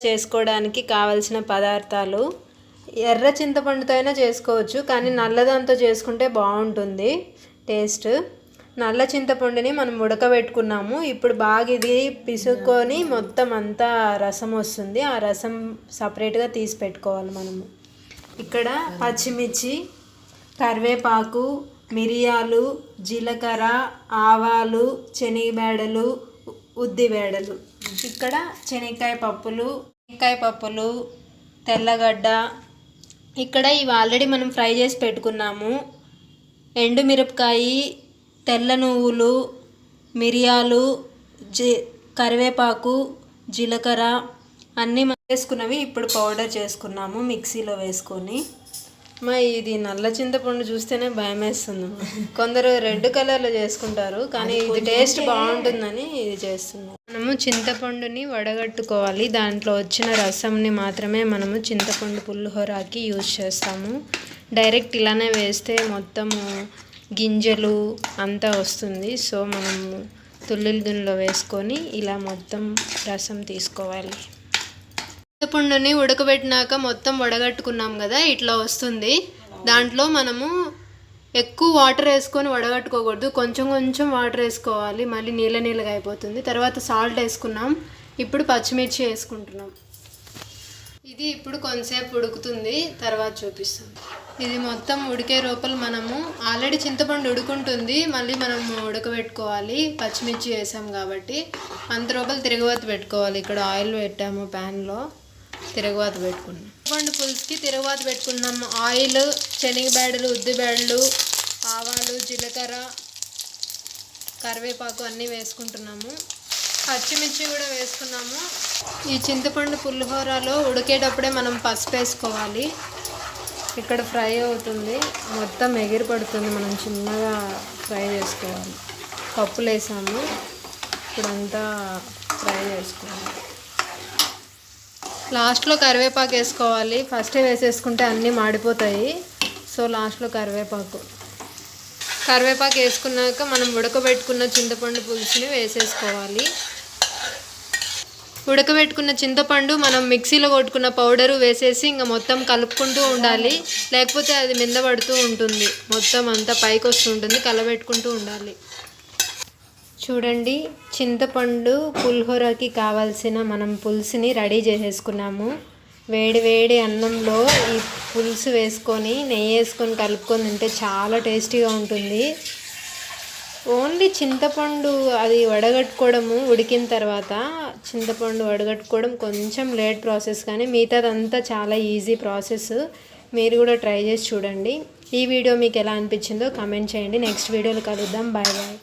చేసుకోవడానికి కావలసిన పదార్థాలు ఎర్ర చింతపండుతో అయినా చేసుకోవచ్చు, కానీ నల్లదాంతో చేసుకుంటే బాగుంటుంది టేస్ట్. నల్ల చింతపండుని మనం ఉడకబెట్టుకున్నాము. ఇప్పుడు బాగా ఇది పిసుక్కొని మొత్తం అంతా రసం వస్తుంది. ఆ రసం సపరేట్గా తీసి పెట్టుకోవాలి మనము. ఇక్కడ పచ్చిమిర్చి, కరివేపాకు, మిరియాలు, జీలకర్ర, ఆవాలు, శనగబేడలు, ఉద్దిబేడలు, ఇక్కడ శనక్కాయ పప్పులు, తెల్లగడ్డ, ఇక్కడ ఇవి ఆల్రెడీ మనం ఫ్రై చేసి పెట్టుకున్నాము. ఎండుమిరపకాయ, తెల్ల నువ్వులు, మిరియాలు, కరివేపాకు, జీలకర్ర అన్నీ వేసుకున్నవి ఇప్పుడు పౌడర్ చేసుకున్నాము మిక్సీలో వేసుకొని. ఇది నల్ల చింతపండు చూస్తేనే భయం వేస్తుంది. కొందరు రెడ్ కలర్లో చేసుకుంటారు, కానీ ఇది టేస్ట్ బాగుంటుందని ఇది చేస్తున్నాం. మనము చింతపండుని వడగట్టుకోవాలి. దాంట్లో వచ్చిన రసంని మాత్రమే మనము చింతపండు పులిహోరకి యూజ్ చేస్తాము. డైరెక్ట్ ఇలానే వేస్తే మొత్తము గింజలు అంతా వస్తుంది. సో మనము తుల్లిల దున్నులో వేసుకొని ఇలా మొత్తం రసం తీసుకోవాలి. చింతపండుని ఉడకబెట్టినాక మొత్తం వడగట్టుకున్నాం కదా, ఇట్లా వస్తుంది. దాంట్లో మనము ఎక్కువ వాటర్ వేసుకొని వడగట్టుకోకూడదు, కొంచెం కొంచెం వాటర్ వేసుకోవాలి, మళ్ళీ నీళ్ళగా అయిపోతుంది. తర్వాత సాల్ట్ వేసుకున్నాం. ఇప్పుడు పచ్చిమిర్చి వేసుకుంటున్నాం. ఇది ఇప్పుడు కొంతసేపు ఉడుకుతుంది, తర్వాత చూపిస్తాం. ఇది మొత్తం ఉడికే లోపల మనము ఆల్రెడీ చింతపండు ఉడుకుంటుంది, మళ్ళీ మనం ఉడకబెట్టుకోవాలి. పచ్చిమిర్చి వేసాం కాబట్టి అంత లోపల తిరగబాతు పెట్టుకోవాలి. ఇక్కడ ఆయిల్ పెట్టాము, ప్యాన్లో తిరగబాతు పెట్టుకున్నాం. చింతపండు పులుసుకి తిరగబాతు పెట్టుకున్నాము. ఆయిల్, శనగబేడలు, ఉద్దిబేడలు, ఆవాలు, జీలకర్ర, కరివేపాకు అన్నీ వేసుకుంటున్నాము. పచ్చిమిర్చి కూడా వేసుకున్నాము. ఈ చింతపండు పులిహోరలో ఉడికేటప్పుడే మనం పసుపు వేసుకోవాలి. ఇక్కడ ఫ్రై అవుతుంది, మొత్తం ఎగిరి పడుతుంది, మనం చిన్నగా ఫ్రై చేసుకోవాలి. పప్పులు వేసాము, ఇప్పుడంతా ఫ్రై చేసుకోవాలి. లాస్ట్లో కరివేపాకు వేసుకోవాలి. ఫస్టే వేసేసుకుంటే అన్నీ మాడిపోతాయి. సో లాస్ట్లో కరివేపాకు వేసుకున్నాక మనం ఉడకబెట్టుకున్న చింతపండు పులుసుని వేసేసుకోవాలి. ఉడకబెట్టుకున్న చింతపండు మనం మిక్సీలో కొట్టుకున్న పౌడరు వేసేసి ఇంకా మొత్తం కలుపుకుంటూ ఉండాలి, లేకపోతే అది మిందపడుతూ ఉంటుంది, మొత్తం అంతా పైకి వస్తుంటుంది. కలబెట్టుకుంటూ ఉండాలి. చూడండి, చింతపండు పులిహోరకి కావాల్సిన మనం పులుసుని రెడీ చేసేసుకున్నాము. వేడి వేడి అన్నంలో ఈ పులుసు వేసుకొని నెయ్యి వేసుకొని కలుపుకొని తింటే చాలా టేస్టీగా ఉంటుంది. ఓన్లీ చింతపండు అది వడగట్టుకోవడము, ఉడికిన తర్వాత చింతపండు వడగట్టుకోవడం కొంచెం లేట్ ప్రాసెస్, కానీ మిగతాదంతా చాలా ఈజీ ప్రాసెస్. మీరు కూడా ట్రై చేసి చూడండి. ఈ వీడియో మీకు ఎలా అనిపించిందో కామెంట్ చేయండి. నెక్స్ట్ వీడియోలో కలుద్దాం. Bye bye.